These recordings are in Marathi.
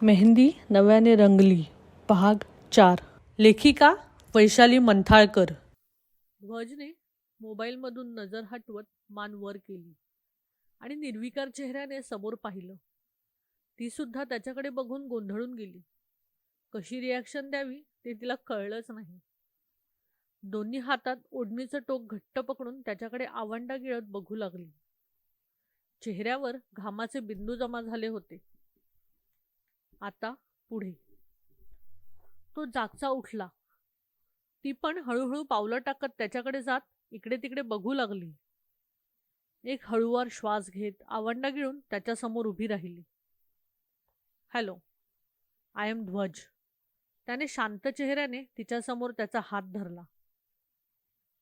मेहंदी नव्याने रंगली भाग 4. लेखिका वैशाली मंथाळकर. ध्वजने मोबाईलमधून नजर हटवत मान वर केली आणि निर्विकार चेहऱ्याने समोर पाहिलं. ती सुद्धा त्याच्याकडे बघून गोंधळून गेली. कशी रिॲक्शन द्यावी ते तिला कळलंच नाही. दोन्ही हातात ओढणीचं टोक घट्ट पकडून त्याच्याकडे आवंडा गिळत बघू लागली. चेहऱ्यावर घामाचे बिंदू जमा झाले होते. आता पुढे. तो जागचा उठला. ती पण हळूहळू पावलं टाकत त्याच्याकडे जात इकडे तिकडे बघू लागली. एक हळूवार श्वास घेत आवंडा गिळून त्याच्यासमोर उभी राहिली. हॅलो, आय एम ध्वज. त्याने शांत चेहऱ्याने तिच्यासमोर त्याचा हात धरला.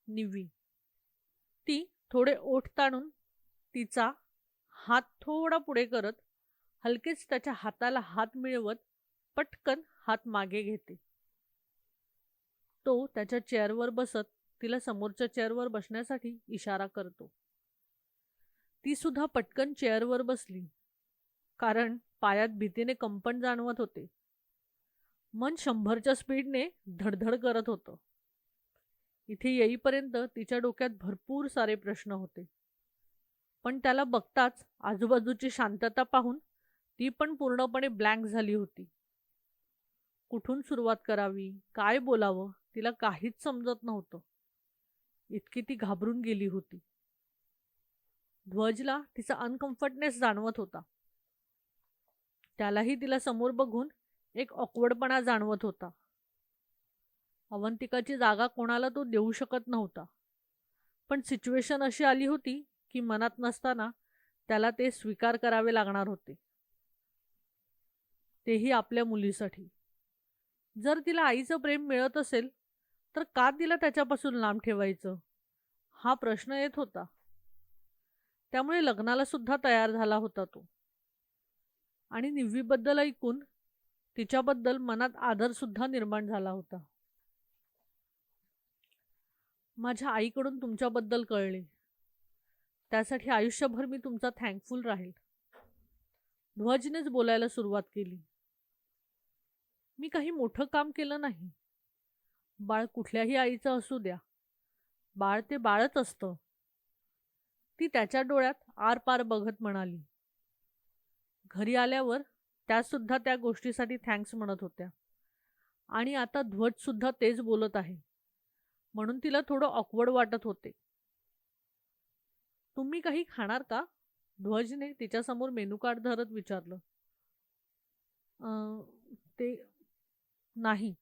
निव्वी. ती थोडे ओठ ताणून तिचा हात थोडा पुढे करत हलकेच त्याच्या हाताला हात मिळवत पटकन हात मागे घेते. तो त्याच्या चेअरवर बसत तिला समोरच्या चेअरवर बसण्यासाठी इशारा करतो. ती सुद्धा पटकन चेअरवर बसली, कारण पायात भीतीने कंपन जाणवत होते. मन 100च्या स्पीडने धडधड करत होतं. इथे येईपर्यंत तिच्या डोक्यात भरपूर सारे प्रश्न होते, पण त्याला बघताच आजूबाजूची शांतता पाहून ती पण पूर्णपणे ब्लँक झाली होती. कुठून सुरुवात करावी, काय बोलावं तिला काहीच समजत नव्हतं. इतकी ती घाबरून गेली होती. ध्वजला तिचा अनकम्फर्टनेस जाणवत होता. त्यालाही तिला समोर बघून एक ऑकवर्डपणा जाणवत होता. अवंतिकाची जागा कोणाला तो देऊ शकत नव्हता, पण सिच्युएशन अशी आली होती की मनात नसताना त्याला ते स्वीकार करावे लागणार होते, तेही आपल्या मुलीसाठी. जर तिला आईचं प्रेम मिळत असेल तर का तिला त्याच्यापासून लांब ठेवायचं, हा प्रश्न येत होता. त्यामुळे लग्नाला सुद्धा तयार झाला होता तो. आणि निव्वीबद्दल ऐकून तिच्याबद्दल मनात आदर सुद्धा निर्माण झाला होता. माझ्या आईकडून तुमच्याबद्दल कळले, त्यासाठी आयुष्यभर मी तुमचा थँकफुल राहील. ध्वजनेच बोलायला सुरुवात केली. मी काही मोठं काम केलं नाही. बाळ कुठल्याही आईचं असू द्या, बाळ ते बाळच असतं. ती त्याच्या डोळ्यात आरपार बघत म्हणाली. घरी आल्यावर त्या सुद्धा त्या गोष्टीसाठी थँक्स म्हणत होत्या, आणि आता ध्वज सुद्धा तेच बोलत आहे, म्हणून तिला थोडं ऑकवर्ड वाटत होते. तुम्ही काही खाणार का, ध्वजने तिच्यासमोर मेनू कार्ड धरत विचारलं. ते नाही,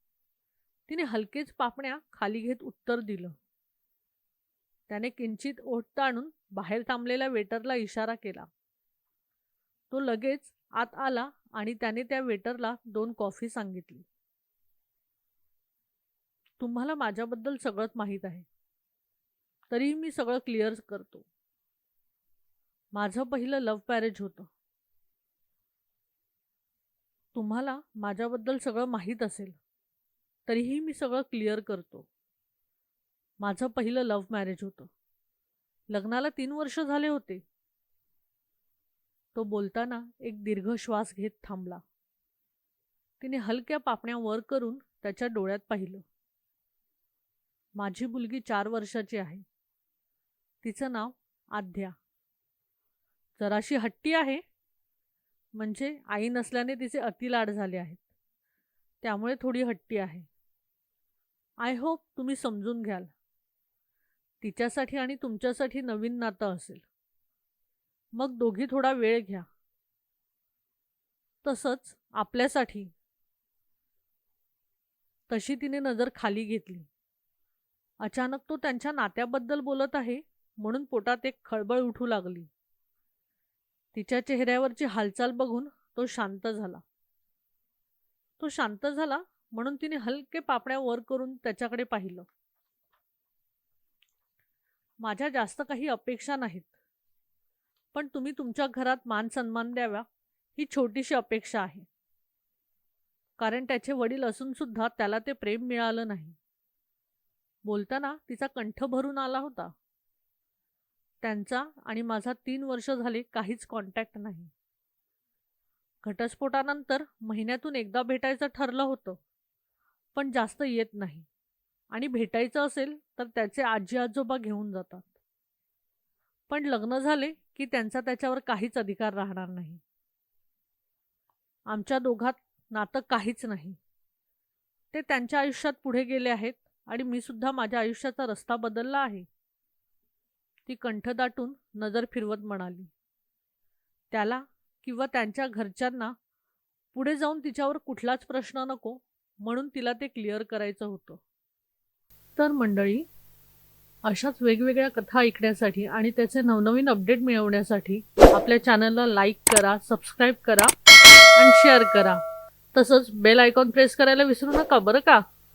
तिने हलकेच पापण्या खाली घेत उत्तर दिलं. त्याने किंचित ओठ ताणून बाहेर थांबलेल्या वेटरला इशारा केला. तो लगेच आत आला आणि त्याने त्या वेटरला 2 कॉफी सांगितली. तुम्हाला माझ्याबद्दल सगळंच माहीत आहे, तरीही मी सगळं क्लिअर करतो. माझं पहिलं लव्ह मॅरेज होतं. तुम्हाला माझ्याबद्दल सगळं माहीत असेल तरीही मी सगळं क्लिअर करतो. माझं पहिलं लव्ह मॅरेज होतं. लग्नाला 3 वर्ष झाले होते. तो बोलताना एक दीर्घ श्वास घेत थांबला. तिने हलक्या पापण्या वर करून त्याच्या डोळ्यात पाहिलं. माझी मुलगी 4 वर्षाची आहे. तिचं नाव आद्या. जराशी हट्टी आहे, म्हणजे आई नसल्याने तिचे अतिलाड झाले आहेत, त्यामुळे थोडी हट्टी आहे. आय होप तुम्ही समजून घ्याल. तिच्यासाठी आणि तुमच्यासाठी नवीन नातं असेल. मग दोघी थोडा वेळ घ्या. तसंच आपल्यासाठी. तशी तिने नजर खाली घेतली. अचानक तो त्यांच्या नात्याबद्दल बोलत आहे म्हणून पोटात एक खळबळ उठू लागली. तिच्या चेहऱ्यावरची हालचाल बघून तो शांत झाला म्हणून तिने हलके पापण्या वर करून त्याच्याकडे पाहिलं. माझ्या जास्त काही अपेक्षा नाहीत, पण तुम्ही तुमच्या घरात मान सन्मान द्यावा ही छोटीशी अपेक्षा आहे. कारण त्याचे वडील असून सुद्धा त्याला ते प्रेम मिळालं नाही. बोलताना तिचा कंठ भरून आला होता. त्यांचा आणि माझा 3 वर्ष झाले काहीच कॉन्टॅक्ट नाही. घटस्फोटानंतर महिन्यातून एकदा भेटायचं ठरलं होतं, पण जास्त येत नाही आणि भेटायचं असेल तर त्याचे आजी आजोबा घेऊन जातात. पण लग्न झाले की त्यांचा त्याच्यावर काहीच अधिकार राहणार नाही. आमच्या दोघात नातं काहीच नाही. ते त्यांच्या आयुष्यात पुढे गेले आहेत आणि मी सुद्धा माझ्या आयुष्याचा रस्ता बदलला आहे. ती कंठ दाटून नजर फिरवत म्हणाली. त्याला किंवा त्यांच्या घरच्यांना पुढे जाऊन तिच्यावर कुठलाच प्रश्न नको म्हणून तिला ते क्लिअर करायचं होतं. तर मंडळी, अशाच वेगवेगळ्या कथा ऐकण्यासाठी आणि त्याचे नवनवीन अपडेट मिळवण्यासाठी आपल्या चॅनलला लाईक करा, सबस्क्राईब करा आणि शेअर करा. तसंच बेल आयकॉन प्रेस करायला विसरू नका बरं का.